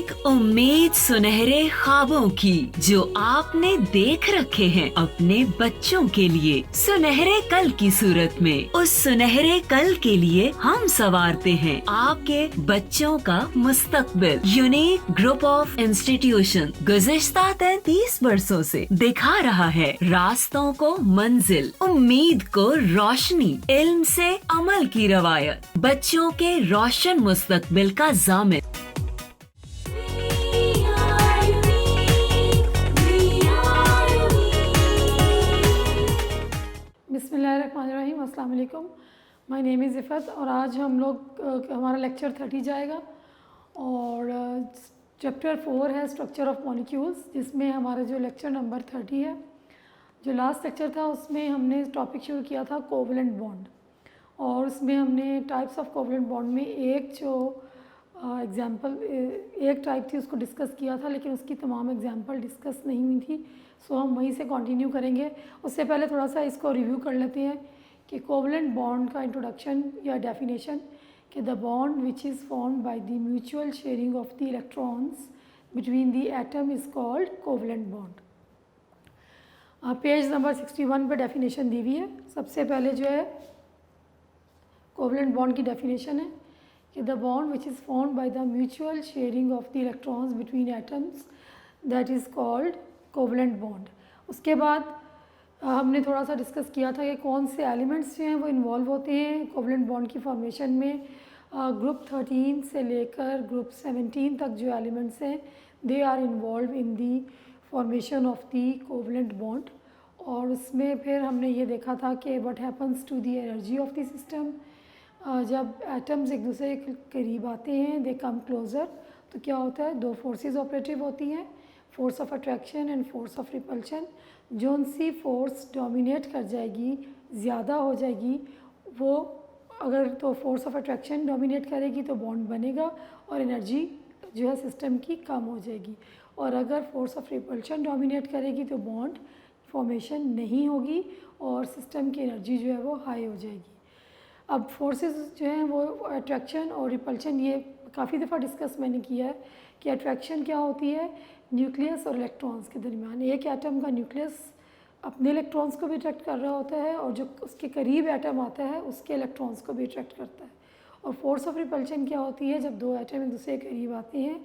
एक उम्मीद सुनहरे ख्वाबों की जो आपने देख रखे हैं अपने बच्चों के लिए, सुनहरे कल की सूरत में। उस सुनहरे कल के लिए हम संवारते हैं आपके बच्चों का मुस्तकबिल। यूनिक ग्रुप ऑफ इंस्टीट्यूशन गुज़िश्ता 33 वर्षों से दिखा रहा है रास्तों को मंजिल, उम्मीद को रोशनी, इल्म से अमल की रवायत, बच्चों के रोशन मुस्तकबिल का जामिन। बिस्मिल्लाहिर्रहमानिर्रहीम, अस्सलाम वालेकुम। माय नेम इज़ इफ़त और आज हम लोग हमारा लेक्चर 30 जाएगा और चैप्टर 4 है स्ट्रक्चर ऑफ मॉलिक्यूल्स, जिसमें हमारा जो लेक्चर नंबर 30 है। जो लास्ट लेक्चर था उसमें हमने टॉपिक शुरू किया था कोवलेंट बॉन्ड, और उसमें हमने टाइप्स ऑफ कोवलेंट बॉन्ड में एक जो एग्जांपल एक टाइप थी उसको डिस्कस किया था, लेकिन उसकी तमाम एग्जांपल डिस्कस नहीं हुई थी। सो हम वहीं से कंटिन्यू करेंगे। उससे पहले थोड़ा सा इसको रिव्यू कर लेते हैं कि कोवलेंट बॉन्ड का इंट्रोडक्शन या डेफिनेशन, कि the bond which is formed by the mutual sharing of the electrons between the atom is called covalent bond. Page number 61 पे डेफिनेशन दी हुई है। सबसे पहले जो है कोवलेंट बॉन्ड की डेफिनेशन है कि the bond which is formed by the mutual sharing of the electrons between atoms that is called covalent bond. उसके बाद हमने थोड़ा सा डिस्कस किया था कि कौन से एलिमेंट्स जो हैं वो इन्वॉल्व होते हैं कोवलेंट बॉन्ड की फॉर्मेशन में। ग्रुप 13 से लेकर ग्रुप 17 तक जो एलिमेंट्स हैं they are involve in the formation of the covalent bond. और उसमें फिर हमने ये देखा था कि what happens to the energy of the system. जब एटम्स एक दूसरे के करीब आते हैं, दे कम क्लोज़र, तो क्या होता है, दो फोर्सेस ऑपरेटिव होती हैं, force of attraction and force of repulsion. जोन सी फोर्स डोमिनेट कर जाएगी, ज़्यादा हो जाएगी, वो अगर तो फोर्स ऑफ अट्रैक्शन डोमिनेट करेगी तो बॉन्ड बनेगा और एनर्जी जो है सिस्टम की कम हो जाएगी, और अगर फोर्स ऑफ रिपल्शन डोमिनेट करेगी तो बॉन्ड फॉर्मेशन नहीं होगी और सिस्टम की एनर्जी जो है वो हाई हो जाएगी। अब फोर्सेस जो हैं वो अट्रैक्शन और रिपल्शन, ये काफ़ी दफ़ा डिस्कस मैंने किया है कि अट्रैक्शन क्या होती है, न्यूक्लियस और इलेक्ट्रॉन्स के दरमियान। एक एटम का न्यूक्लियस अपने इलेक्ट्रॉन्स को भी अट्रैक्ट कर रहा होता है और जो उसके करीब एटम आता है उसके इलेक्ट्रॉन्स को भी अट्रैक्ट करता है। और फोर्स ऑफ रिपल्शन क्या होती है, जब दो एटम एक दूसरे के करीब आते हैं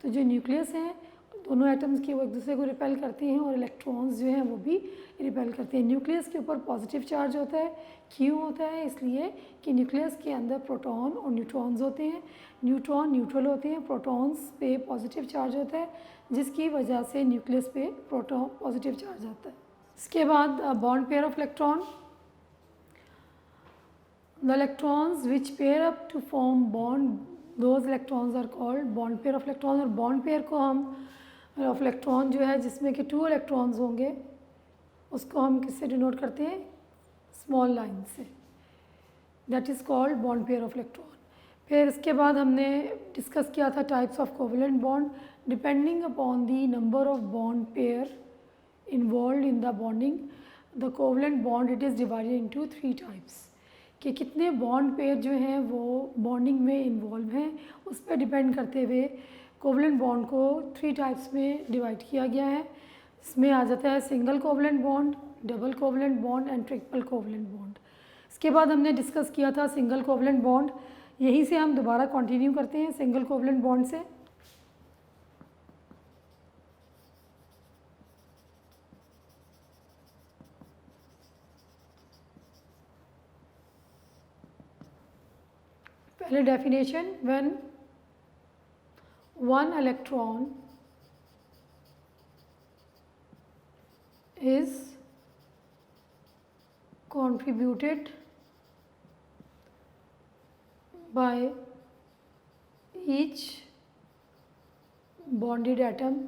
तो जो न्यूक्लियस हैं दोनों एटम्स की वो एक दूसरे को रिपेल करते हैं और इलेक्ट्रॉन्स जो हैं वो भी रिपेल करते हैं। न्यूक्लियस के ऊपर पॉजिटिव चार्ज होता है, क्यों होता है, इसलिए कि न्यूक्लियस के अंदर प्रोटॉन और न्यूट्रॉन्स होते हैं। न्यूट्रॉन न्यूट्रल होते हैं, प्रोटॉन्स पे पॉजिटिव चार्ज होता है, जिसकी वजह से न्यूक्लियस पे प्रोटॉन पॉजिटिव चार्ज आता है। इसके बाद bond pair of electron, the electrons which pair up to form bond, those electrons are called bond pair of electron. और बॉन्ड पेयर को हम ऑफ इलेक्ट्रॉन जो है जिसमें कि 2 इलेक्ट्रॉन्स होंगे उसको हम किससे डिनोट करते हैं, स्मॉल लाइन से, that is called bond pair of electron. फिर इसके बाद हमने डिस्कस किया था types of covalent bond. Depending upon the number of bond pair involve in the bonding, the covalent bond it is divided into 3 types, कि कितने bond pair जो हैं वो बॉन्डिंग में इन्वॉल्व हैं उस पर डिपेंड करते हुए कोवलेंट बॉन्ड को 3 टाइप्स में डिवाइड किया गया है। इसमें आ जाता है single covalent bond, double covalent bond and triple covalent bond. इसके बाद हमने डिस्कस किया था सिंगल कोवलेंट बॉन्ड, यहीं से हम दोबारा कंटिन्यू करते हैं सिंगल कोवलेंट बॉन्ड से। पहले definition, when one electron is contributed by each bonded atom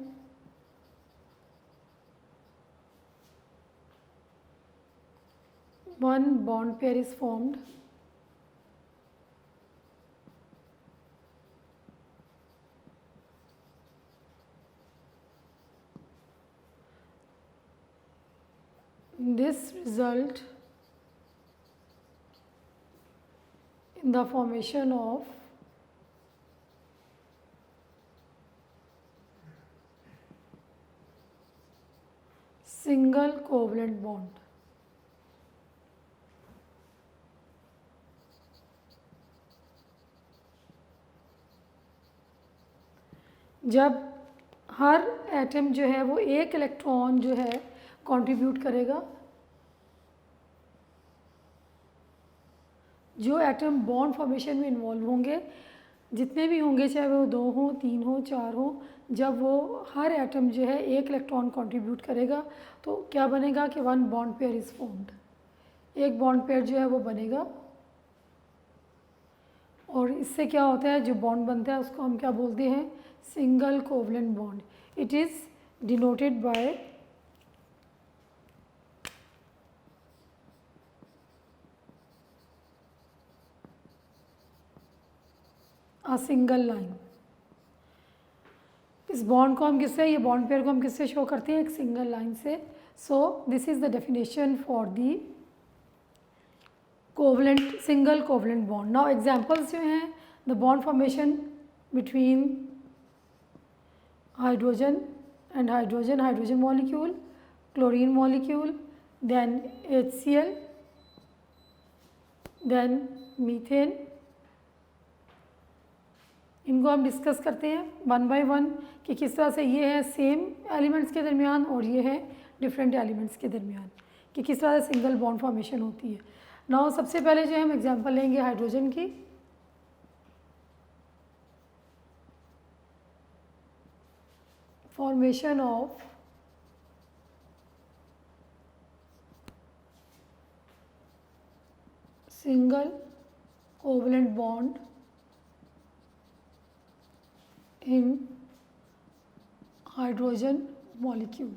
one bond pair is formed. This result in the formation of single covalent bond. जब हर atom जो है वो एक इलेक्ट्रॉन जो है कंट्रीब्यूट करेगा, जो एटम बॉन्ड फॉर्मेशन में इन्वॉल्व होंगे, जितने भी होंगे, चाहे वो 2 हो, 3 हो, 4 हो, जब वो हर एटम जो है एक इलेक्ट्रॉन कंट्रीब्यूट करेगा तो क्या बनेगा कि 1 बॉन्ड पेयर इज़ फॉर्म्ड, एक बॉन्ड पेयर जो है वो बनेगा। और इससे क्या होता है, जो बॉन्ड बनता है उसको हम क्या बोलते हैं, single covalent bond. It is denoted by a single line. इस बॉन्ड को हम किससे, ये बॉन्ड पेयर को हम किससे शो करते हैं, एक सिंगल लाइन से। So this is the definition for the covalent, single covalent bond. Now examples जो हैं, the bond formation between hydrogen and hydrogen, hydrogen molecule, chlorine molecule, then HCl, then methane. इनको हम discuss करते हैं 1 bye 1 कि किस तरह से ये है सेम एलिमेंट्स के दरमियान और ये है डिफरेंट एलिमेंट्स के दरमियान, कि किस तरह से सिंगल बॉन्ड फॉर्मेशन होती है। नाउ सबसे पहले जो है हम एग्जांपल लेंगे हाइड्रोजन की। Formation of single covalent bond in hydrogen molecule।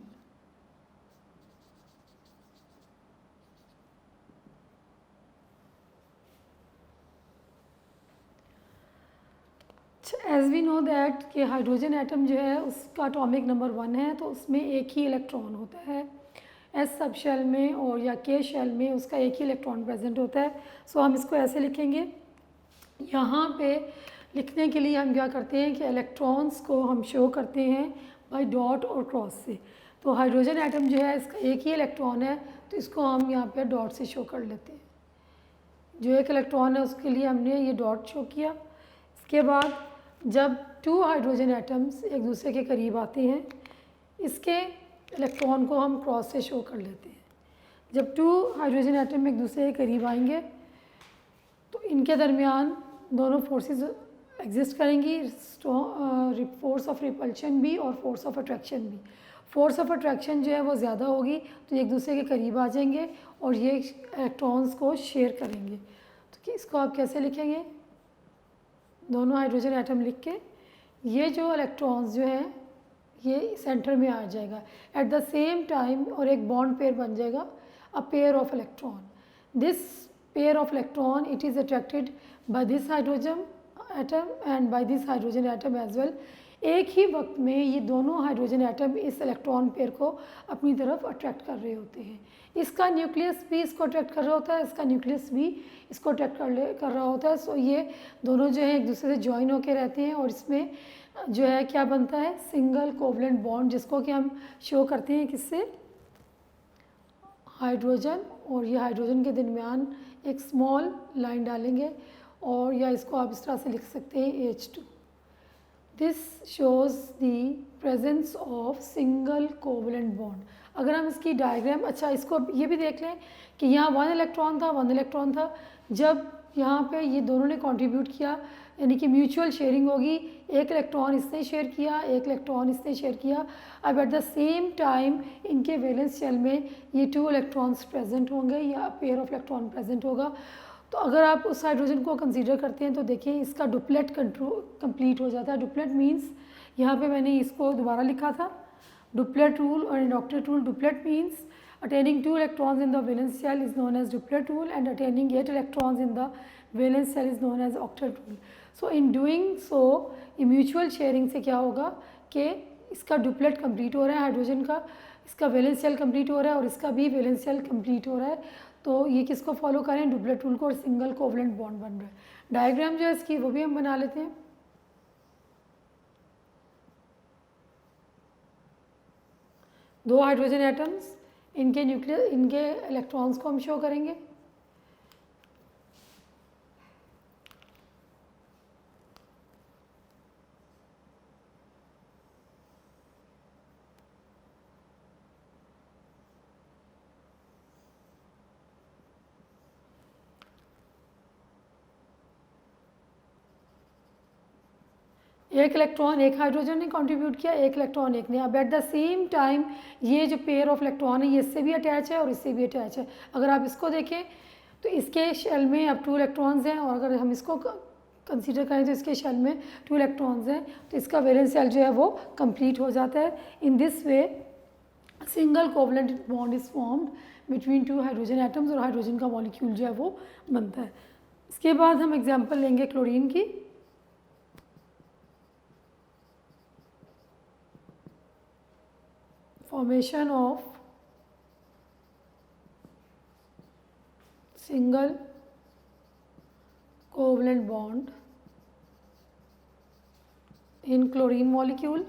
As we know that कि हाइड्रोजन एटम जो है उसका एटॉमिक नंबर 1 है, तो उसमें एक ही इलेक्ट्रॉन होता है। एस सब शेल में और या के शेल में उसका एक ही इलेक्ट्रॉन प्रेजेंट होता है। सो हम इसको ऐसे लिखेंगे। यहाँ पे लिखने के लिए हम क्या करते हैं कि इलेक्ट्रॉन्स को हम शो करते हैं बाय डॉट और क्रॉस से। तो हाइड्रोजन एटम जो है इसका एक ही इलेक्ट्रॉन है, तो इसको हम यहाँ पे डॉट से शो कर लेते हैं। जो एक इलेक्ट्रॉन है उसके लिए हमने ये डॉट शो किया। इसके बाद जब 2 हाइड्रोजन एटम्स एक दूसरे के करीब आते हैं, इसके इलेक्ट्रॉन को हम क्रॉस से शो कर लेते हैं। जब 2 हाइड्रोजन एटम एक दूसरे के करीब आएंगे तो इनके दरमियान दोनों फोर्सेस एग्जिस्ट करेंगी, फोर्स ऑफ रिपल्शन भी और फोर्स ऑफ अट्रैक्शन भी। फोर्स ऑफ अट्रैक्शन जो है वो ज़्यादा होगी तो एक दूसरे के करीब आ जाएंगे और ये इलेक्ट्रॉन्स को शेयर करेंगे। तो इसको आप कैसे लिखेंगे, दोनों हाइड्रोजन एटम लिख के ये जो इलेक्ट्रॉन्स जो हैं ये सेंटर में आ जाएगा एट द सेम टाइम, और एक बॉन्ड पेयर बन जाएगा, a pair of electron. This pair of electron it is attracted by this hydrogen atom and by this hydrogen atom as well. एक ही वक्त में ये दोनों हाइड्रोजन एटम इस इलेक्ट्रॉन पेयर को अपनी तरफ अट्रैक्ट कर रहे होते हैं। इसका न्यूक्लियस भी इसको अट्रैक्ट कर रहा होता है, इसका न्यूक्लियस भी इसको अट्रैक्ट कर रहा होता है। सो ये दोनों जो है एक दूसरे से ज्वाइन होकर रहते हैं और इसमें जो है क्या बनता है, सिंगल कोवलेंट बॉन्ड, जिसको कि हम शो करते हैं किससे, हाइड्रोजन और ये हाइड्रोजन के दरमियान एक स्मॉल लाइन डालेंगे और या इसको आप इस तरह से लिख सकते हैं H2। This shows the presence of single covalent bond. अगर हम इसकी डायग्राम, अच्छा इसको ये भी देख लें कि यहाँ 1 इलेक्ट्रॉन था। जब यहाँ पे ये दोनों ने कंट्रीब्यूट किया यानी कि म्यूचुअल शेयरिंग होगी, एक इलेक्ट्रॉन इसने शेयर किया, एक इलेक्ट्रॉन इसने शेयर किया। अब एट द सेम टाइम इनके वैलेंस शेल में ये 2 इलेक्ट्रॉन्स प्रेजेंट होंगे या पेयर ऑफ इलेक्ट्रॉन प्रेजेंट होगा। तो अगर आप उस हाइड्रोजन को कंसीडर करते हैं तो देखिए इसका डुप्लेट कंप्लीट हो जाता है। डुप्लेट मीन्स, यहाँ पे मैंने इसको दोबारा लिखा था, डुप्लेट रूल और इन octet rule. Duplet means attaining 2 electrons in the valence shell is known as duplet rule and attaining 8 electrons in the valence shell is known as octet rule. So in doing so, ये mutual sharing से क्या होगा कि इसका duplet complete हो रहा है hydrogen का, इसका वैलेंस शेल कंप्लीट हो रहा है और इसका भी वैलेंस शेल कंप्लीट हो रहा है। तो ये किसको फॉलो करें, डुप्लेट रूल को, और सिंगल कोवलेंट बॉन्ड बन रहा है। डायग्राम जो है इसकी वो भी हम बना लेते हैं। 2 हाइड्रोजन एटम्स, इनके न्यूक्लियर इनके इलेक्ट्रॉन्स को हम शो करेंगे। एक इलेक्ट्रॉन एक हाइड्रोजन ने कंट्रीब्यूट किया, एक इलेक्ट्रॉन एक ने। अब एट द सेम टाइम ये जो पेयर ऑफ इलेक्ट्रॉन है ये इससे भी अटैच है और इससे भी अटैच है। अगर आप इसको देखें तो इसके शेल में अब 2 इलेक्ट्रॉन्स हैं, और अगर हम इसको कंसीडर करें तो इसके शेल में 2 इलेक्ट्रॉन्स हैं, तो इसका वैलेंस शेल जो है वो कंप्लीट हो जाता है। In this way single covalent bond is formed between 2 hydrogen atoms, और हाइड्रोजन का मॉलिक्यूल जो है वो बनता है। इसके बाद हम एग्जाम्पल लेंगे क्लोरीन की। Formation of single covalent bond in chlorine molecule।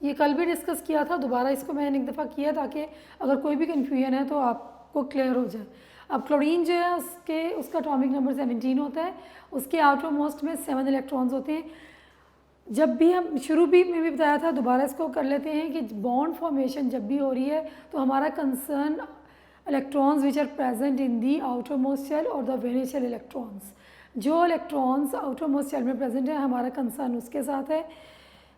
ये कल भी डिस्कस किया था, दोबारा इसको मैंने एक दफ़ा किया ताकि अगर कोई भी कन्फ्यूजन है तो आपको क्लियर हो जाए। अब क्लोरीन जो है उसका एटॉमिक नंबर 17 होता है, उसके आउटर मोस्ट में 7 इलेक्ट्रॉन्स होते हैं। जब भी हम शुरू भी में भी बताया था, दोबारा इसको कर लेते हैं कि बॉन्ड फॉर्मेशन जब भी हो रही है तो हमारा concern electrons which are present in the outer most shell और द वेनियर शेल इलेक्ट्रॉन्स। जो इलेक्ट्रॉन्स आउटर मोस्ट शेल में प्रेजेंट है हमारा कंसर्न उसके साथ है,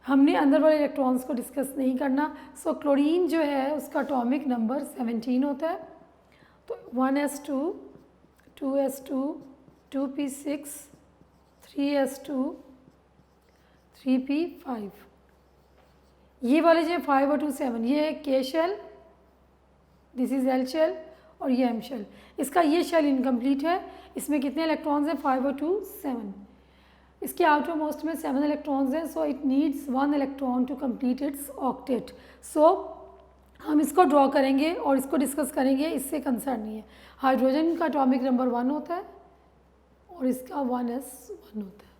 हमने अंदर वाले इलेक्ट्रॉन्स को डिस्कस नहीं करना। सो क्लोरीन जो है उसका एटॉमिक नंबर 17 होता है। तो 1s2, 2s2, 2p6, 3s2, 3p5। ये वाले जो 5 और 2 7, ये है K shell, this is L shell, और ये एम शेल। इसका ये शेल इनकम्प्लीट है, इसमें कितने इलेक्ट्रॉन्स हैं 5 और 2 7। इसके आउटर मोस्ट में 7 इलेक्ट्रॉन्स हैं, so it needs 1 electron to complete its octet. So हम इसको ड्रॉ करेंगे और इसको डिस्कस करेंगे, इससे कंसर्न नहीं है। हाइड्रोजन का एटॉमिक नंबर 1 होता है और इसका 1s1 होता है।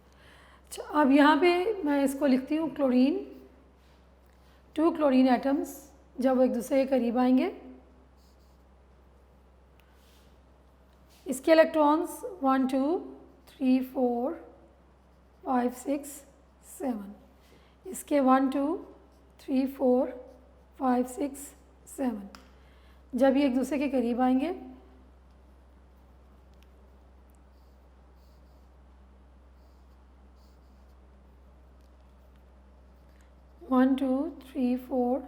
अच्छा, अब यहाँ पे मैं इसको लिखती हूँ क्लोरीन। 2 क्लोरीन एटम्स जब एक दूसरे के करीब आएंगे, इसके इलेक्ट्रॉन्स 1 2 3 4 5 6 7, इसके 1 2 3 4 5 6 7। जब ये एक दूसरे के करीब आएंगे वन टू थ्री फोर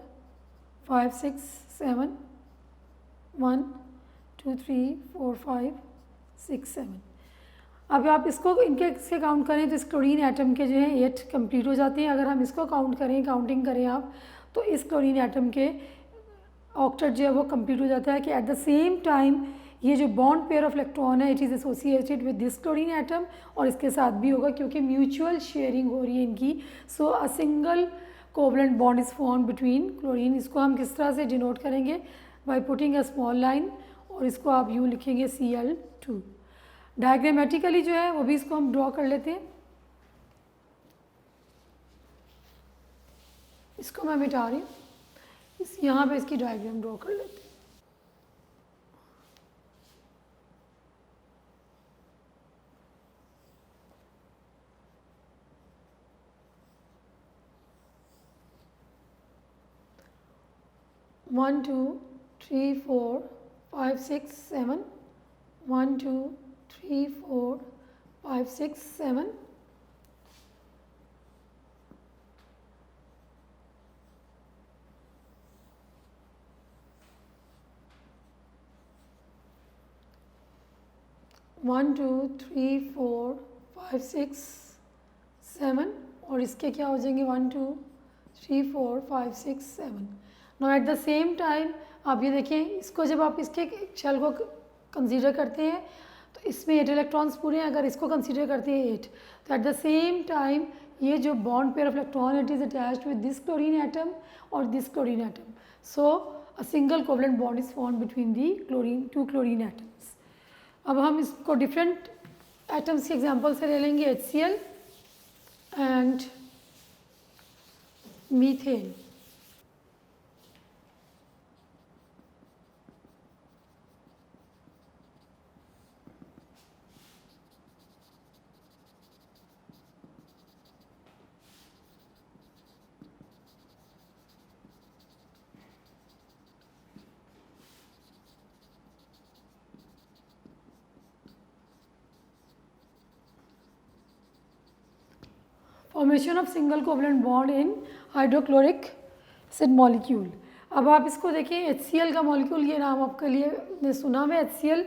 5 6 7, 1 2 3 4 5 6 7। अब आप इसको इसके काउंट करें तो इस क्लोरीन एटम के जो है 8 कंप्लीट हो जाते हैं। अगर हम इसको काउंटिंग करें आप, तो इस क्लोरीन एटम के ऑक्टेट जो है वो कंप्लीट हो जाता है कि एट द सेम टाइम ये जो बॉन्ड पेयर ऑफ इलेक्ट्रॉन है it is associated with this chlorine atom, और इसके साथ भी होगा क्योंकि म्यूचुअल शेयरिंग हो रही है इनकी। So a single covalent bond is formed between chlorine. इसको हम किस तरह से डिनोट करेंगे, by putting a small line, और इसको आप यूँ लिखेंगे Cl2। डायग्रामेटिकली जो है वो भी इसको हम ड्रॉ कर लेते हैं। इसको मैं मिटा रही हूँ, यहाँ पे इसकी डायग्राम ड्रॉ कर लेते हैं। वन टू थ्री फोर 5 6 7, 1 2 3 4 5 6 7, 1 2 3 4 5 6 7, और इसके क्या हो जाएंगे 1 2 3 4 5 6 7। Now at the same time आप ये देखें, इसको जब आप इसके शेल को कंसीडर करते हैं तो इसमें 8 इलेक्ट्रॉन्स पूरे हैं। अगर इसको कंसीडर करते हैं 8, तो एट द सेम टाइम ये जो bond pair of electron it is attached with this chlorine atom और this chlorine atom. So a single covalent bond is formed between the two chlorine atoms. अब हम इसको different atoms के example से ले लेंगे, HCl and methane. Formation of single covalent bond in hydrochloric acid molecule. अब आप इसको देखिए, HCl का मॉलिक्यूल, ये नाम आपके लिए ने सुना है, HCl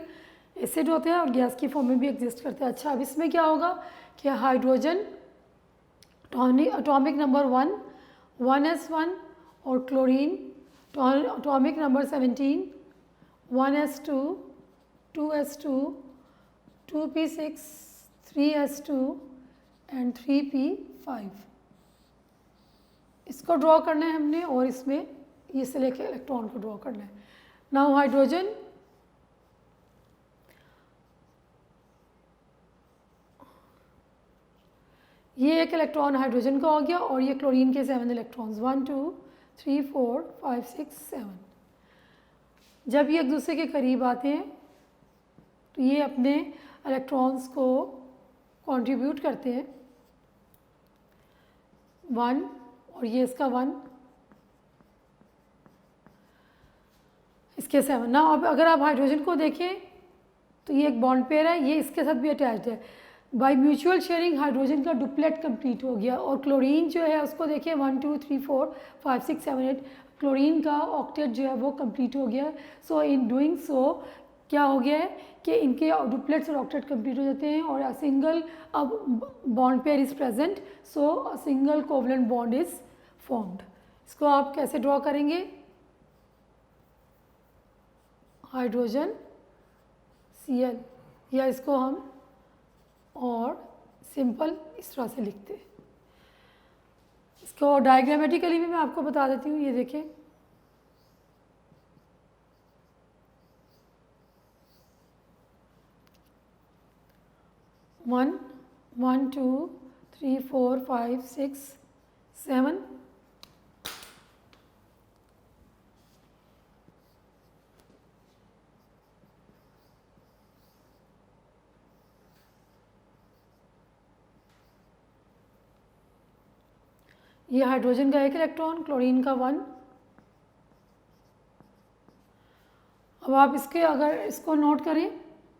एसिड होते हैं और गैस की फॉर्म में भी एग्जिस्ट करते हैं। अच्छा, अब इसमें क्या होगा कि हाइड्रोजन एटॉमिक नंबर 1 1s1 और chlorine atomic number 17 1s2 2s2 2p6 3s2 and 3p5 इसको ड्रॉ करना है हमने, और इसमें ये से लेके इलेक्ट्रॉन को ड्रॉ करना है। नाउ हाइड्रोजन, ये एक इलेक्ट्रॉन हाइड्रोजन का हो गया और ये क्लोरीन के 7 इलेक्ट्रॉन्स 1 2 3 4 5 6 7। जब ये एक दूसरे के करीब आते हैं तो ये अपने इलेक्ट्रॉन्स को कंट्रीब्यूट करते हैं 1, और ये इसका 1, इसके 7। ना अब अगर आप हाइड्रोजन को देखें तो ये एक बॉन्ड पेयर है, ये इसके साथ भी अटैच्ड है। बाय म्यूचुअल शेयरिंग हाइड्रोजन का डुप्लेट कंप्लीट हो गया, और क्लोरीन जो है उसको देखिए 1 2 3 4 5 6 7 8, क्लोरीन का ऑक्टेट जो है वो कंप्लीट हो गया। सो इन डूइंग सो क्या हो गया है कि इनके डुप्लेट्स और ऑक्टेट कंप्लीट हो जाते हैं, और अ सिंगल अब bond pair is present, so a single covalent bond is formed. इसको आप कैसे ड्रॉ करेंगे? हाइड्रोजन Cl, या इसको हम और सिंपल इस तरह से लिखते हैं। इसको डायग्रामेटिकली भी मैं आपको बता देती हूँ, ये देखें। वन 1 2 3 4 5 6 7, ये हाइड्रोजन का 1 इलेक्ट्रॉन, क्लोरीन का 1। अब आप इसके अगर इसको नोट करें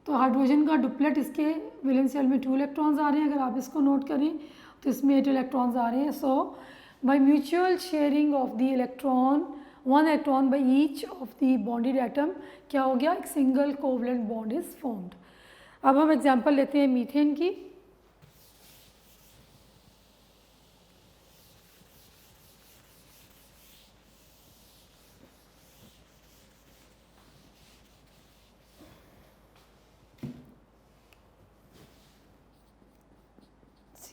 तो हाइड्रोजन का डुप्लेट इसके वैलेंस शेल में 2 इलेक्ट्रॉन्स आ रहे हैं। अगर आप इसको नोट करें तो इसमें 8 इलेक्ट्रॉन्स आ रहे हैं। So by mutual sharing of the electron 1 electron by each of the bonded atom क्या हो गया? एक single covalent bond is formed. अब हम एग्जांपल लेते हैं मीथेन की।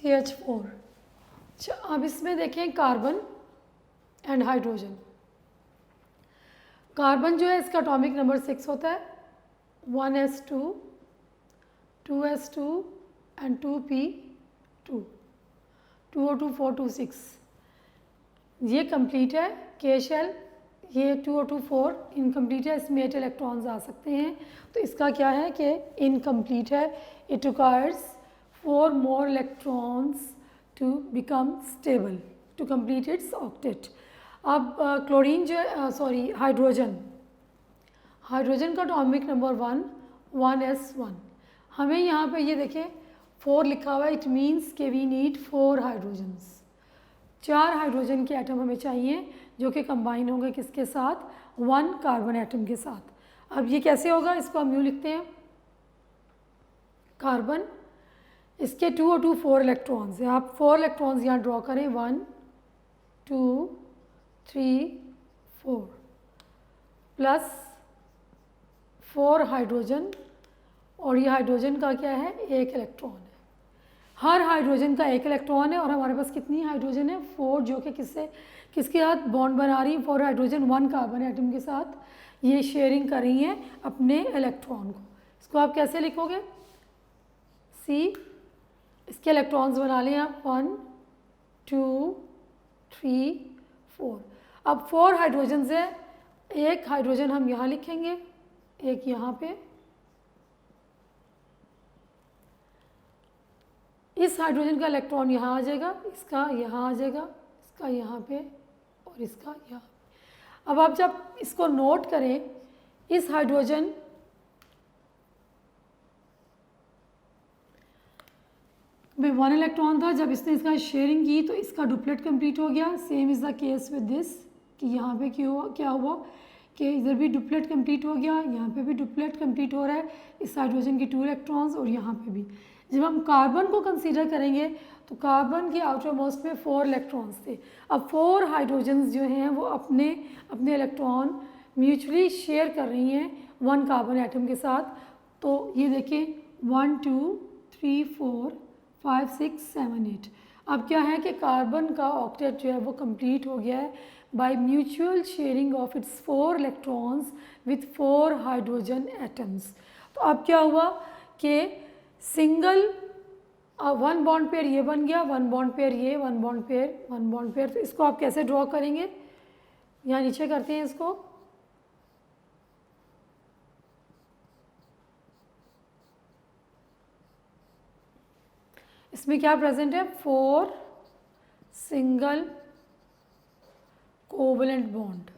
CH4। अच्छा, अब इसमें देखें कार्बन एंड हाइड्रोजन। कार्बन जो है इसका एटॉमिक नंबर 6 होता है, 1s2 2s2 and 2p2 2O2 426। ये कंप्लीट है। के शेल ये 2O2 4 इनकम्प्लीट है, इसमें 8 इलेक्ट्रॉन्स आ सकते हैं। तो इसका क्या है कि इनकम्प्लीट है। It requires 4 more electrons to become stable to complete its octet। अब क्लोरीन जो सॉरी हाइड्रोजन का एटॉमिक नंबर 1 1s1। हमें यहाँ पे ये देखें 4 लिखा हुआ है, इट मीन्स कि वी नीड 4 हाइड्रोजन्स। 4 हाइड्रोजन के एटम हमें चाहिए जो कि कंबाइन होंगे किसके साथ? 1 कार्बन एटम के साथ। अब ये कैसे होगा? इसको हम यूँ लिखते हैं, कार्बन, इसके 2O2 4 इलेक्ट्रॉन्स हैं। आप 4 इलेक्ट्रॉन्स यहाँ ड्रॉ करें, 1 2 3 4 प्लस 4 हाइड्रोजन, और ये हाइड्रोजन का क्या है? 1 इलेक्ट्रॉन है। हर हाइड्रोजन का 1 इलेक्ट्रॉन है, और हमारे पास कितनी हाइड्रोजन है? 4, जो कि किसके साथ बॉन्ड बना रही है? 4 हाइड्रोजन 1 कार्बन एटम के साथ ये शेयरिंग कर रही हैं अपने इलेक्ट्रॉन को। इसको आप कैसे लिखोगे? C, इसके इलेक्ट्रॉन्स बना लें आप 1 2 3 4। अब 4 हाइड्रोजन से 1 हाइड्रोजन हम यहाँ लिखेंगे, 1 यहाँ पे। इस हाइड्रोजन का इलेक्ट्रॉन यहाँ आ जाएगा, इसका यहाँ आ जाएगा, इसका यहाँ पे, और इसका यहाँ। अब आप जब इसको नोट करें, इस भाई 1 इलेक्ट्रॉन था, जब इसने इसका शेयरिंग की तो इसका डुप्लेट कंप्लीट हो गया। Same is the case with this, कि यहाँ पे क्या हुआ कि इधर भी डुप्लेट कंप्लीट हो गया, यहाँ पे भी डुप्लेट कंप्लीट हो रहा है, इस हाइड्रोजन के 2 इलेक्ट्रॉन्स, और यहाँ पे भी। जब हम कार्बन को कंसीडर करेंगे तो कार्बन के आउटर मोस्ट में 4 इलेक्ट्रॉन्स थे। अब 4 हाइड्रोजन्स जो हैं वो अपने अपने इलेक्ट्रॉन म्यूचुअली शेयर कर रही हैं 1 कार्बन एटम के साथ। तो ये देखें 1 2 3 4 5 6 7 8। अब क्या है कि कार्बन का ऑक्टेट जो है वो कंप्लीट हो गया है bye mutual sharing of its 4 electrons with 4 hydrogen atoms. तो अब क्या हुआ कि सिंगल 1 बॉन्ड पेयर ये बन गया, 1 बॉन्ड पेयर ये, 1 बॉन्ड पेयर, 1 बॉन्ड पेयर। तो इसको आप कैसे ड्रॉ करेंगे, यहाँ नीचे करते हैं इसको। इसमें क्या प्रेजेंट है, 4 सिंगल कोवलेंट बॉन्ड्स,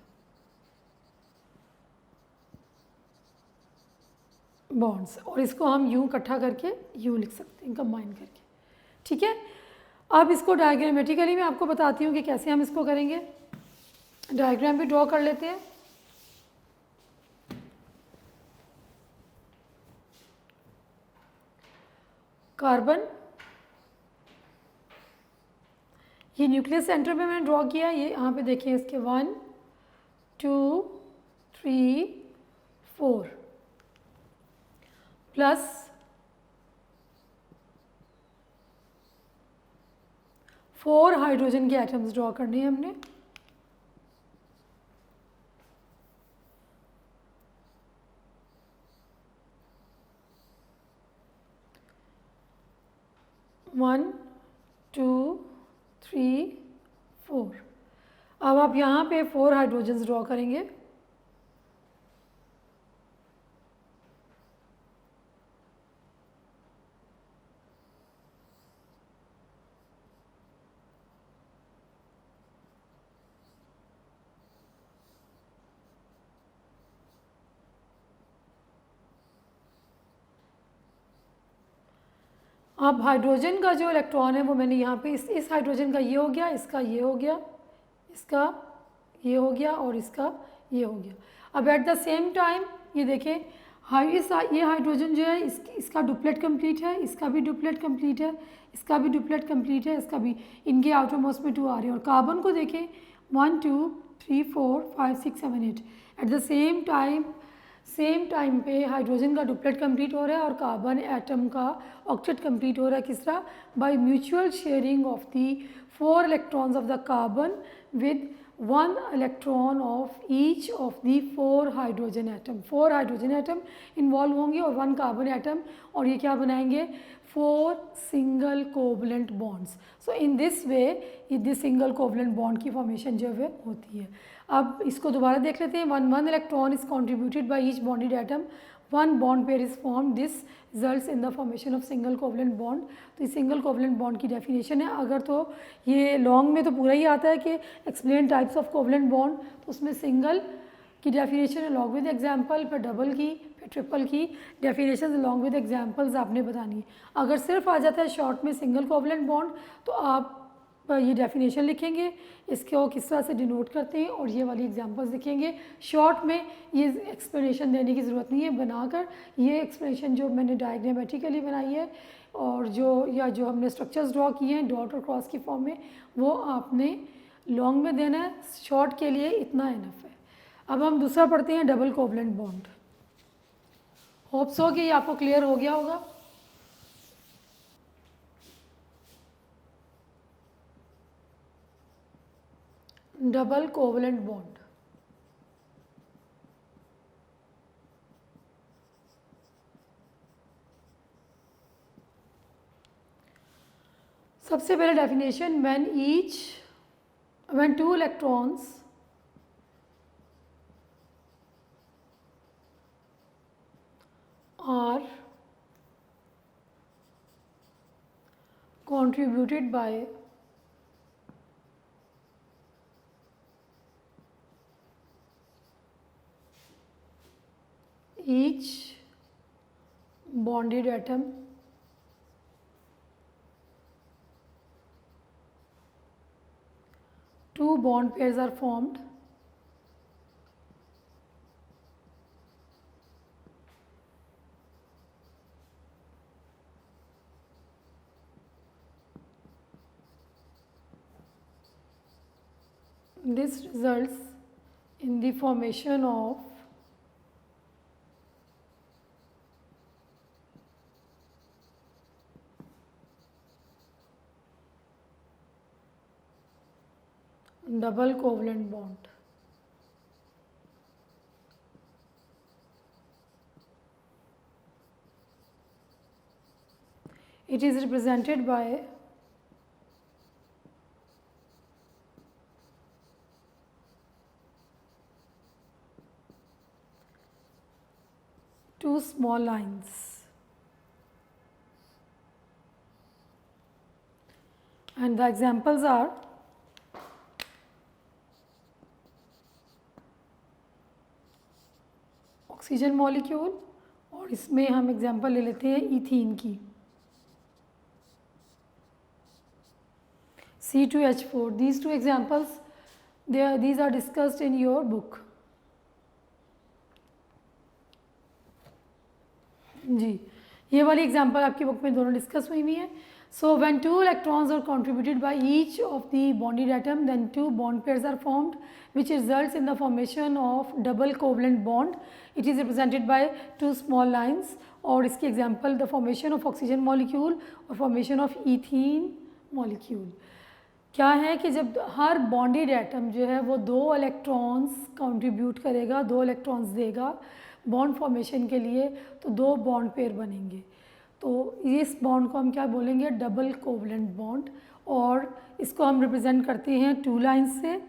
और इसको हम यूं इकट्ठा करके यूं लिख सकते हैं कंबाइन करके। ठीक है, अब इसको डायग्रामेटिकली मैं आपको बताती हूँ कि कैसे हम इसको करेंगे। डायग्राम भी ड्रॉ कर लेते हैं। कार्बन, ये न्यूक्लियस सेंटर पे मैंने ड्रॉ किया, ये यहाँ पे देखिए इसके 1 2 3 4 प्लस 4 हाइड्रोजन के एटम्स ड्रॉ करने हैं हमने। वन 2 3 4। अब आप यहाँ पे 4 हाइड्रोजन्स ड्रॉ करेंगे। अब हाइड्रोजन का जो इलेक्ट्रॉन है वो मैंने यहाँ पे इस हाइड्रोजन का ये हो गया, इसका ये हो गया, इसका ये हो गया और इसका ये हो गया। अब एट द सेम टाइम ये देखें ये हाइड्रोजन जो है इसका डुप्लेट कंप्लीट है, इसका भी डुप्लेट कंप्लीट है, इसका भी डुप्लेट कंप्लीट है, इसका भी, इनके आउटर मोस्ट में 2 आ रहे हैं। और कार्बन को देखें 1 2 3 4 5 6 7 8। एट द सेम टाइम पे हाइड्रोजन का डुप्लेट कंप्लीट हो रहा है और कार्बन एटम का ऑक्टेट कंप्लीट हो रहा है। किस तरह, bye mutual sharing of the 4 electrons of the carbon with 1 electron of each of the 4 hydrogen atom. 4 hydrogen atom involve होंगे और 1 कार्बन एटम, और ये क्या बनाएंगे, 4 single covalent bonds. So in this way this single covalent bond की formation जो है होती है। अब इसको दोबारा देख लेते हैं। 1 electron is contributed by each bonded atom, 1 bond pair is form, this results in the formation of single covalent bond. तो ये सिंगल कोवलेंट बॉन्ड की डेफिनेशन है। अगर तो ये लॉन्ग में तो पूरा ही आता है कि explain types of covalent bond, तो उसमें सिंगल की डेफिनेशन है लॉन्ग विद एग्जाम्पल, फिर डबल की, फिर ट्रिपल की डेफिनेशन लॉन्ग विद एग्जाम्पल्स आपने बतानी है। अगर सिर्फ आ जाता है शॉर्ट में सिंगल कोवलेंट बॉन्ड तो आप ये डेफिनेशन लिखेंगे, इसको किस तरह से डिनोट करते हैं और ये वाली एग्जांपल्स लिखेंगे। शॉर्ट में ये एक्सप्लेनेशन देने की ज़रूरत नहीं है, बनाकर ये एक्सप्लेनेशन जो मैंने डायग्रामेटिकली बनाई है और जो हमने स्ट्रक्चर्स ड्रॉ किए हैं डॉट और क्रॉस की फॉर्म में, वो आपने लॉन्ग में देना है। शॉर्ट के लिए इतना इनफ है। अब हम दूसरा पढ़ते हैं, double covalent bond. Hope so कि ये आपको क्लियर हो गया होगा। डबल कोवलेंट बॉन्ड, सबसे पहले definition, when 2 electrons are contributed by each bonded atom two bond pairs are formed. This results in the formation of double covalent bond. It is represented by two small lines, and the examples are oxygen molecule, और इसमें हम example ले लेते हैं ethene की, C2H4. These two examples, these are discussed in your book. जी, ये वाली example आपकी बुक में दोनों डिस्कस हुई है. So when two electrons are contributed by each of the bonded atom, then two bond pairs are formed, which results in the formation of double covalent bond. It is represented by two small lines. और इसकी example the formation of oxygen molecule और formation of ethene molecule. क्या है कि जब हर bonded atom जो है वो दो इलेक्ट्रॉन्स कंट्रीब्यूट करेगा, दो इलेक्ट्रॉन्स देगा बॉन्ड फॉर्मेशन के लिए, तो दो बॉन्ड पेयर बनेंगे. तो इस बॉन्ड को हम क्या बोलेंगे? Double covalent bond. और इसको हम रिप्रेजेंट करते हैं टू लाइन्स से,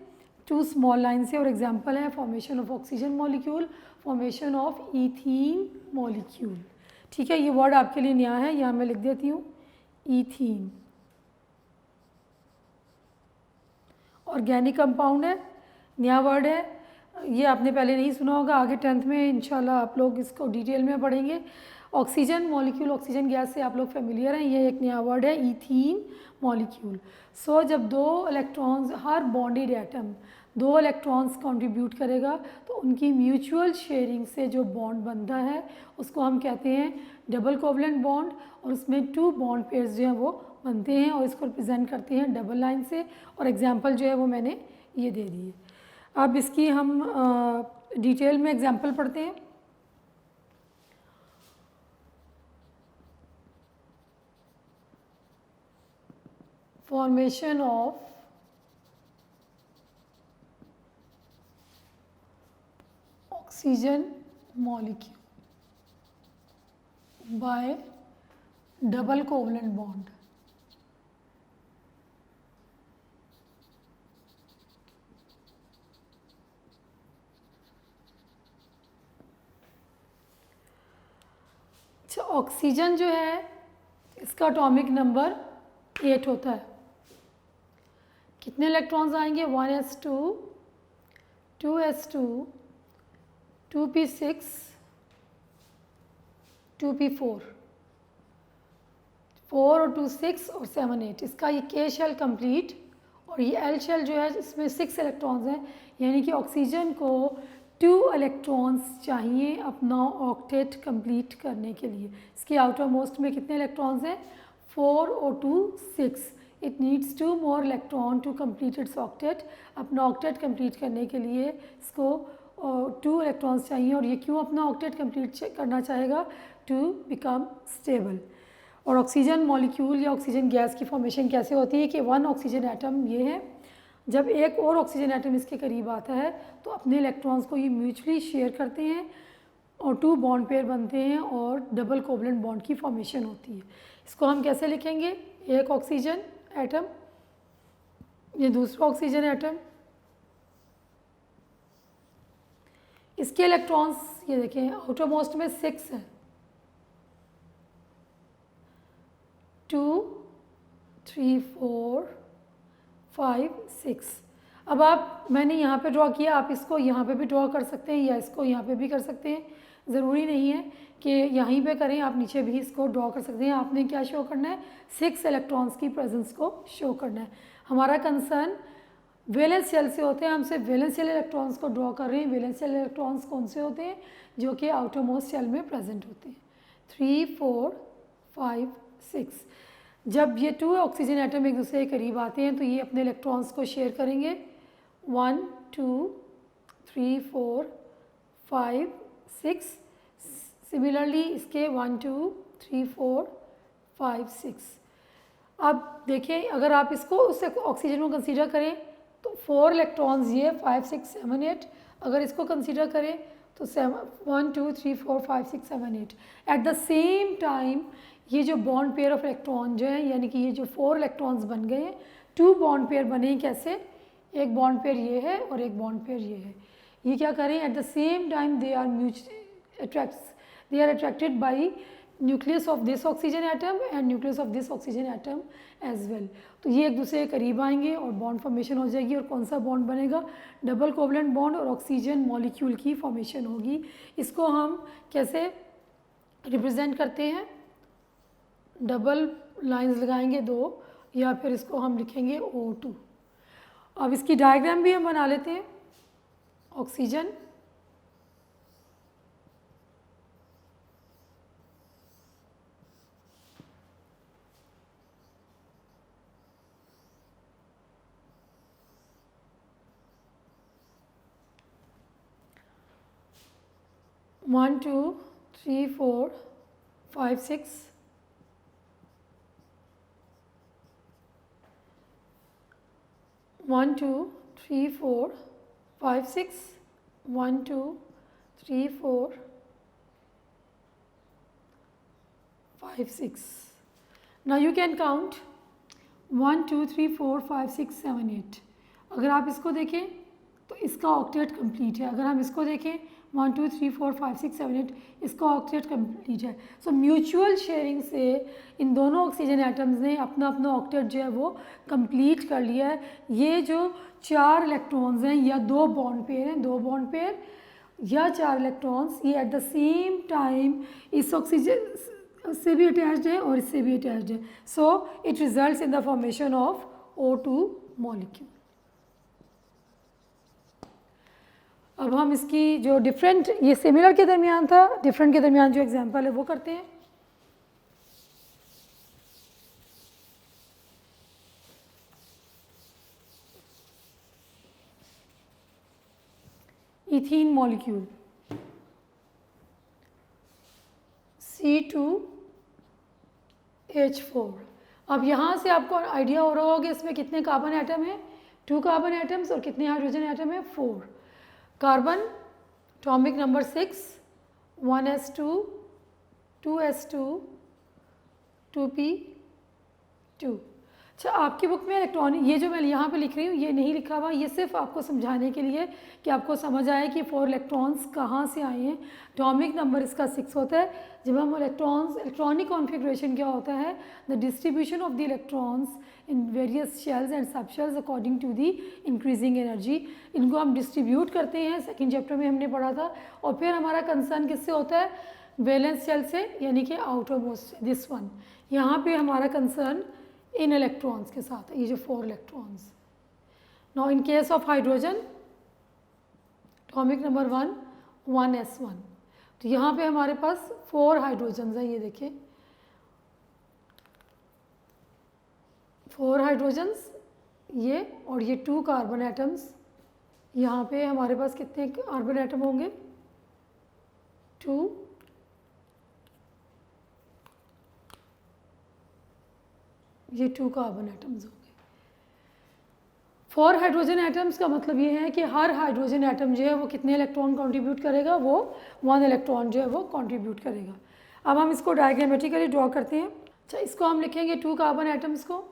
टू स्मॉल लाइन से. और एग्जांपल है formation of oxygen molecule, formation of ethene molecule. ठीक है, ये वर्ड आपके लिए नया है, यहाँ मैं लिख देती हूँ ईथीन. ऑर्गेनिक कंपाउंड है, नया वर्ड है, ये आपने पहले नहीं सुना होगा. आगे 10th में इंशाल्लाह आप लोग इसको डिटेल में पढ़ेंगे. ऑक्सीजन मॉलिक्यूल, ऑक्सीजन गैस से आप लोग फेमिलियर हैं. ये एक नया वर्ड है ईथीन मॉलिक्यूल. सो जब दो इलेक्ट्रॉन्स, हर बॉन्डेड एटम दो इलेक्ट्रॉन्स कंट्रीब्यूट करेगा, तो उनकी म्यूचुअल शेयरिंग से जो बॉन्ड बनता है उसको हम कहते हैं डबल कोवलेंट बॉन्ड. और उसमें टू बॉन्ड पेयर्स जो हैं वो बनते हैं, और इसको रिप्रेजेंट करते हैं डबल लाइन से. और एग्जांपल जो है वो मैंने ये दे दी है. अब इसकी हम डिटेल में एग्जांपल पढ़ते हैं. Formation of oxygen molecule by double covalent bond. अच्छा, ऑक्सीजन जो है इसका एटॉमिक नंबर 8 होता है. कितने इलेक्ट्रॉन्स आएंगे? 1s2, 2s2, 2p6, 2p4, 4 और 2 6 और 7 8. इसका ये K शेल कंप्लीट, और ये L शेल जो है इसमें 6 इलेक्ट्रॉन्स हैं. यानी कि ऑक्सीजन को 2 इलेक्ट्रॉन्स चाहिए अपना ऑक्टेट कंप्लीट करने के लिए. इसके आउटर मोस्ट में कितने इलेक्ट्रॉन्स हैं? 4 और 2 6. It needs 2 more electron to complete its octet. अपना ऑक्टेट कंप्लीट करने के लिए इसको 2 इलेक्ट्रॉन्स चाहिए. और ये क्यों अपना ऑक्टेट कंप्लीट करना चाहेगा? To become stable. और ऑक्सीजन मॉलिक्यूल या ऑक्सीजन गैस की फॉर्मेशन कैसे होती है कि 1 ऑक्सीजन एटम ये है, जब एक और ऑक्सीजन एटम इसके करीब आता है तो अपने इलेक्ट्रॉन्स को ये म्यूचुअली शेयर करते हैं और 2 बॉन्ड पेयर बनते हैं और डबल कोवलेंट बॉन्ड की फॉर्मेशन होती है. इसको हम कैसे लिखेंगे? एक ऑक्सीजन एटम, ये दूसरा ऑक्सीजन एटम, इसके इलेक्ट्रॉन्स ये देखें आउटर मोस्ट में 6 है, 2 3 4 5 6. अब आप, मैंने यहाँ पे ड्रॉ किया, आप इसको यहाँ पे भी ड्रॉ कर सकते हैं या इसको यहाँ पे भी कर सकते हैं. ज़रूरी नहीं है कि यहीं पे करें, आप नीचे भी इसको ड्रॉ कर सकते हैं. आपने क्या शो करना है? 6 इलेक्ट्रॉन्स की प्रेजेंस को शो करना है. हमारा कंसर्न वैलेंस शेल से होते हैं, हम सिर्फ वैलेंस शेल इलेक्ट्रॉन्स को ड्रॉ कर रहे हैं। वैलेंस शेल इलेक्ट्रॉन्स कौन से होते हैं? जो कि आउटरमोस्ट शेल में प्रेजेंट होते हैं। 3, 4, 5, 6। जब ये 2 ऑक्सीजन एटम एक दूसरे के करीब आते हैं तो ये अपने इलेक्ट्रॉन्स को शेयर करेंगे। 1, 2, 3, 4, 5, 6। सिमिलरली इसके 1, 2, 3, 4, 5, 6। अब देखिए, अगर आप इसको उस ऑक्सीजन को कंसीडर करें तो 4 इलेक्ट्रॉन्स ये 5, 6, 7, 8। अगर इसको कंसीडर करें तो 1, 2, 3, 4, 5, 6, 7, 8। एट द सेम टाइम ये जो बॉन्ड पेयर ऑफ इलेक्ट्रॉन जो है, यानी कि ये जो 4 इलेक्ट्रॉन्स बन गए हैं, 2 बॉन्ड पेयर बने कैसे? एक बॉन्ड पेयर ये है और एक बॉन्ड पेयर ये है। ये क्या करें? At the same time they are attracted by nucleus of this oxygen atom and nucleus of this oxygen atom as well. तो ये एक दूसरे के करीब आएंगे और बॉन्ड फॉर्मेशन हो जाएगी। और कौन सा बॉन्ड बनेगा? डबल कोवलेंट बॉन्ड और ऑक्सीजन मॉलिक्यूल की फॉर्मेशन होगी। इसको हम कैसे रिप्रेजेंट करते हैं? डबल लाइंस लगाएंगे 2, या फिर इसको हम लिखेंगे O2। अब इसकी डायग्राम भी हम बना लेते हैं। Oxygen, one, 2, 3, 4, 5, 6। 1, 2, 3, 4, 5, 6। 1, 2, 3, 4, 5, 6। Now you can count 1, 2, 3, 4, 5, 6, 7, 8। अगर आप इसको देखें तो इसका ऑक्टेट कंप्लीट है। अगर हम इसको देखें 1, 2, 3, 4, 5, 6, 7, 8, इसका ऑक्टेट कंप्लीट है। सो म्यूचुअल शेयरिंग से इन दोनों ऑक्सीजन एटम्स ने अपना अपना ऑक्टेट जो है वो कंप्लीट कर लिया है। ये जो 4 इलेक्ट्रॉन्स हैं, या 2 बॉन्ड पेयर हैं, 2 बॉन्ड पेयर या 4 इलेक्ट्रॉन्स, ये एट द सेम टाइम इस ऑक्सीजन से भी अटैच्ड है और इससे भी अटैच्ड है। So it results in the formation of O2 molecule. अब हम इसकी जो डिफरेंट, ये सिमिलर के दरमियान था, डिफरेंट के दरमियान जो एग्जांपल है वो करते हैं। Ethene molecule C2H4। अब यहाँ से आपको आइडिया हो रहा होगा इसमें कितने कार्बन एटम है? 2 कार्बन एटम्स। और कितने हाइड्रोजन एटम है? 4। Carbon atomic number 6, 1s2, 2s2, 2p2। अच्छा, आपकी बुक में इलेक्ट्रॉनिक, ये जो मैं यहाँ पे लिख रही हूँ ये नहीं लिखा हुआ, ये सिर्फ आपको समझाने के लिए कि आपको समझ आए कि 4 इलेक्ट्रॉन्स कहाँ से आए हैं। एटॉमिक नंबर इसका 6 होता है। जब हम इलेक्ट्रॉनिक कॉन्फ़िगरेशन क्या होता है? The distribution of the electrons in various shells and sub shells according to the increasing energy. इनको हम डिस्ट्रीब्यूट करते हैं, सेकेंड चैप्टर में हमने पढ़ा था। और फिर हमारा कंसर्न किससे होता है? वैलेंस शेल से, यानी कि आउटरमोस्ट दिस वन। यहाँ पे हमारा कंसर्न इन इलेक्ट्रॉन्स के साथ है, ये जो 4 electrons. Now in case of hydrogen atomic number 1, 1s1। तो यहाँ पे हमारे पास 4 हाइड्रोजन्स हैं, ये देखिए 4 हाइड्रोजन्स ये, और ये 2 कार्बन एटम्स। यहाँ पे हमारे पास कितने कार्बन एटम होंगे? 2, ये 2 कार्बन एटम्स होंगे। 4 हाइड्रोजन एटम्स का मतलब ये है कि हर हाइड्रोजन एटम जो है वो कितने इलेक्ट्रॉन कंट्रीब्यूट करेगा? वो 1 इलेक्ट्रॉन जो है वो कंट्रीब्यूट करेगा। अब हम इसको डायग्रामेटिकली ड्रॉ करते हैं। अच्छा, इसको हम लिखेंगे 2 कार्बन एटम्स को,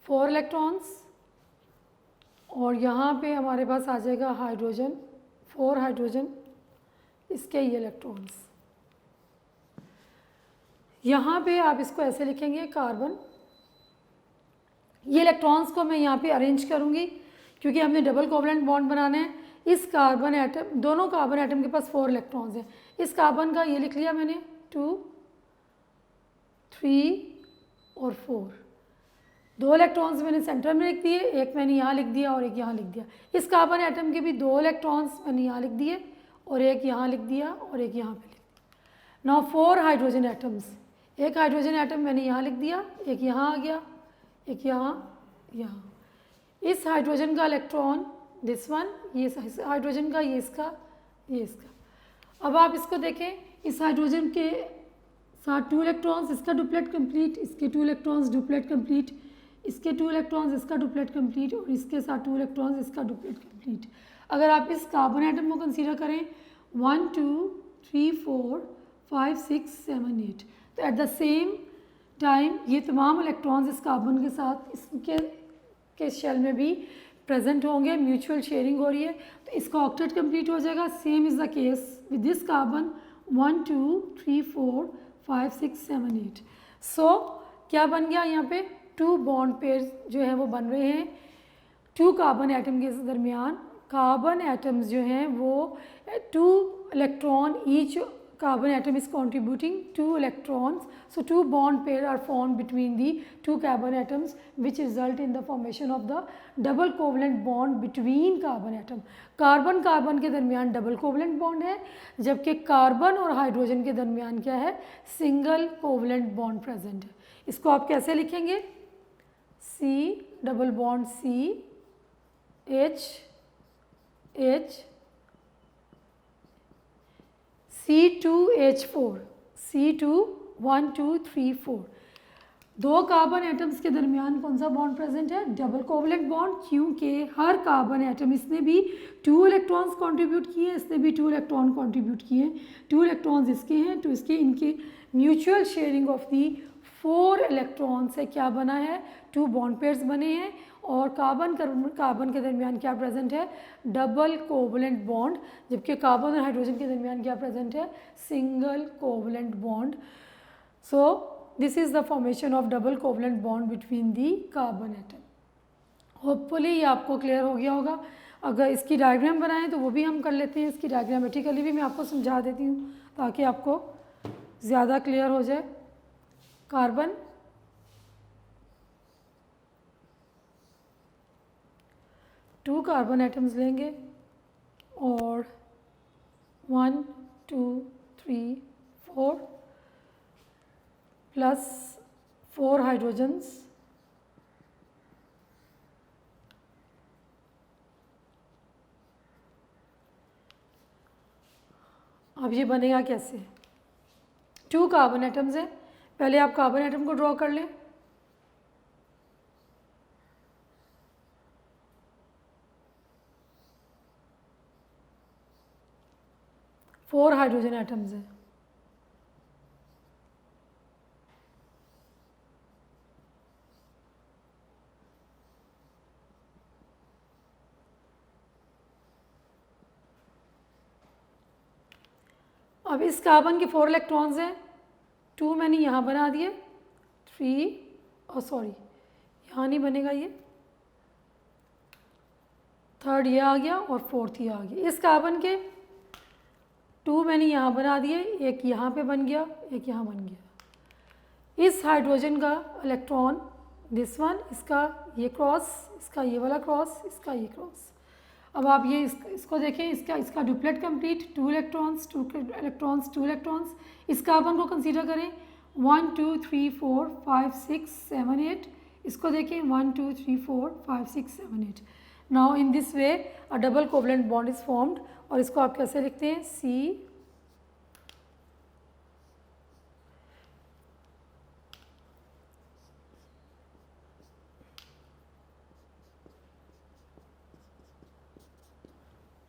4 इलेक्ट्रॉन्स, और यहाँ पे हमारे पास आ जाएगा हाइड्रोजन, 4 हाइड्रोजन, इसके ये इलेक्ट्रॉन्स। यहाँ पे आप इसको ऐसे लिखेंगे कार्बन। ये इलेक्ट्रॉन्स को मैं यहाँ पे अरेंज करूँगी क्योंकि हमने डबल कोवलेंट बॉन्ड बनाना है। इस कार्बन एटम, दोनों कार्बन एटम के पास 4 इलेक्ट्रॉन्स हैं। इस कार्बन का ये लिख लिया मैंने 2, 3 और 4। 2 इलेक्ट्रॉन्स मैंने सेंटर में लिख दिए, एक मैंने यहाँ लिख दिया और एक यहाँ लिख दिया। इस कार्बन एटम के भी 2 इलेक्ट्रॉन्स मैंने यहाँ लिख दिए और एक यहाँ लिख दिया और एक यहाँ पे लिख दिया। नाउ 4 हाइड्रोजन एटम्स, एक हाइड्रोजन एटम मैंने यहाँ लिख दिया, एक यहाँ आ गया, एक यहाँ। इस हाइड्रोजन का इलेक्ट्रॉन दिस वन, ये हाइड्रोजन का, ये इसका, ये इसका। अब आप इसको देखें, इस हाइड्रोजन के साथ 2 इलेक्ट्रॉन्स, इसका डुप्लेट कंप्लीट, इसके 2 इलेक्ट्रॉन्स डुप्लेट कंप्लीट, इसके 2 इलेक्ट्रॉन्स, इसका डुप्लेट कंप्लीट और इसके साथ 2 इलेक्ट्रॉन्स, इसका डुप्लेट कंप्लीट। अगर आप इस कार्बन एटम को कंसीडर करें 1 2 3 4 5 6 7 8, तो एट द सेम टाइम ये तमाम इलेक्ट्रॉन्स इस कार्बन के साथ इसके शेल में भी प्रेजेंट होंगे, म्यूचुअल शेयरिंग हो रही है, तो इसका ऑक्टेट कंप्लीट हो जाएगा। Same is the case with this carbon 1 2 3 4 5 6 7 8। सो क्या बन गया, यहाँ पे 2 बॉन्ड पेयर जो है वो बन रहे हैं 2 कार्बन एटम के दरमियान। कार्बन एटम्स जो हैं वो 2 electron each carbon atom is contributing 2 electrons, so 2 bond pair are formed between the 2 carbon atoms which result in the formation of the double covalent bond between carbon atom। Carbon carbon के दरमियान double covalent bond है, जबकि carbon और hydrogen के दरमियान क्या है, single covalent bond present है। इसको आप कैसे लिखेंगे, C double bond C H H C2H4 C2 1 2 3 4। 2 carbon atoms के दरमियान कौन सा बॉन्ड प्रेजेंट है, डबल कोवलेंट बॉन्ड, क्योंकि हर कार्बन एटम, इसने भी 2 इलेक्ट्रॉन्स कंट्रीब्यूट किए हैं, इसने भी 2 इलेक्ट्रॉन कंट्रीब्यूट किए हैं, 2 इलेक्ट्रॉन्स इसके हैं, तो इसके इनके mutual sharing of the 4 electron से क्या बना है, 2 बॉन्ड पेयर्स बने हैं। और कार्बन कार्बन के दरमियान क्या प्रेजेंट है, डबल कोवलेंट बॉन्ड, जबकि कार्बन और हाइड्रोजन के दरमियान क्या प्रेजेंट है, single covalent bond. So this is the formation of double covalent bond between the carbon atom. Hopefully ये आपको क्लियर हो गया होगा। अगर इसकी डायग्राम बनाएं तो वो भी हम कर लेते हैं, इसकी डायग्रामेटिकली भी मैं आपको समझा देती हूँ ताकि आपको ज़्यादा क्लियर हो जाए। कार्बन, टू कार्बन एटम्स लेंगे और 1 2 3 4 प्लस 4 हाइड्रोजन्स, अब ये बनेगा कैसे, 2 कार्बन एटम्स हैं, पहले आप कार्बन एटम को ड्रॉ कर लें। फोर हाइड्रोजन एटम्स हैं, अब इस कार्बन के 4 इलेक्ट्रॉन्स हैं, 2 मैंने यहाँ बना दिए, 3 और सॉरी यहाँ नहीं बनेगा, ये 3rd ये आ गया और 4th ये आ गया। इस कार्बन के 2 मैंने यहाँ बना दिए, एक यहाँ पे बन गया, एक यहाँ बन गया। इस हाइड्रोजन का इलेक्ट्रॉन दिस वन, इसका ये क्रॉस, इसका ये वाला क्रॉस, इसका ये क्रॉस। अब आप ये इसको देखें, इसका duplet complete, 2 electrons 2 electrons 2 electrons. इस कार्बन को कंसीडर करें 1 2 3 4 5 6 7 8, इसको देखें 1 2 3 4 5 6 7 8। Now in this way a double covalent bond is formed. और इसको आप कैसे लिखते हैं, C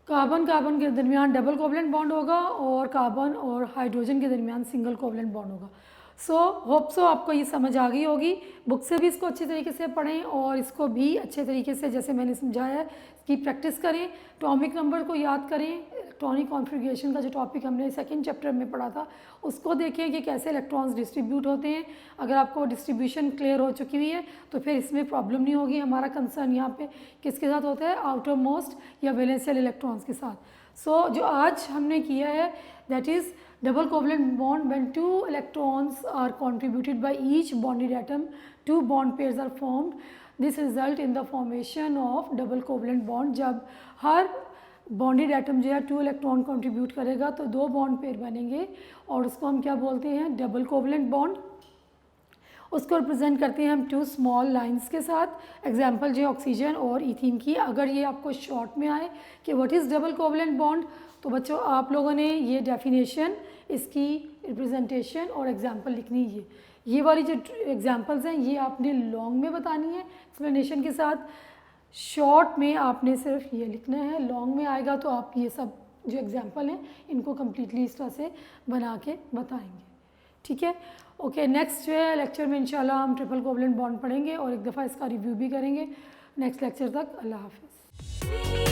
कार्बन कार्बन के दरमियान डबल कोवलेंट बॉन्ड होगा और कार्बन और हाइड्रोजन के दरमियान सिंगल कोवलेंट बॉन्ड होगा। सो होप सो आपको ये समझ आ गई होगी। बुक से भी इसको अच्छे तरीके से पढ़ें और इसको भी अच्छे तरीके से जैसे मैंने समझाया है इसकी प्रैक्टिस करें। एटॉमिक नंबर को याद करें, इलेक्ट्रॉनिक कॉन्फ़िगरेशन का जो टॉपिक हमने 2nd चैप्टर में पढ़ा था उसको देखें कि कैसे इलेक्ट्रॉन्स डिस्ट्रीब्यूट होते हैं। अगर आपको डिस्ट्रीब्यूशन क्लियर हो चुकी हुई है तो फिर इसमें प्रॉब्लम नहीं होगी। हमारा कंसर्न यहाँ पे किसके साथ होता है, आउटर मोस्ट या वैलेंशियल इलेक्ट्रॉन्स के साथ। सो जो आज हमने किया है that is double covalent bond when two electrons are contributed by each bonded atom, two bond pairs are formed. This result in the formation of double covalent bond. जब हर bonded atom जो है 2 इलेक्ट्रॉन कंट्रीब्यूट करेगा तो 2 bond pair बनेंगे और उसको हम क्या बोलते हैं, डबल कोवलेंट बॉन्ड। उसको रिप्रेजेंट करते हैं हम 2 स्मॉल लाइंस के साथ। एग्जांपल जो है ऑक्सीजन और इथीन की। अगर ये आपको शॉर्ट में आए कि what is double covalent bond, तो बच्चों आप लोगों ने ये डेफिनेशन, इसकी रिप्रेजेंटेशन और एग्जांपल लिखनी है। ये वाली जो एग्जांपल्स हैं ये आपने लॉन्ग में बतानी है एक्सप्लेनेशन के साथ। शॉर्ट में आपने सिर्फ ये लिखना है, लॉन्ग में आएगा तो आप ये सब जो एग्जांपल हैं इनको कम्प्लीटली इस तरह से बना के बताएंगे। ठीक है, ओके। नेक्स्ट जो है लेक्चर में इंशाल्लाह हम ट्रिपल कोवलेंट बॉन्ड पढ़ेंगे और एक दफ़ा इसका रिव्यू भी करेंगे। नेक्स्ट लेक्चर तक अल्लाह हाफिज़।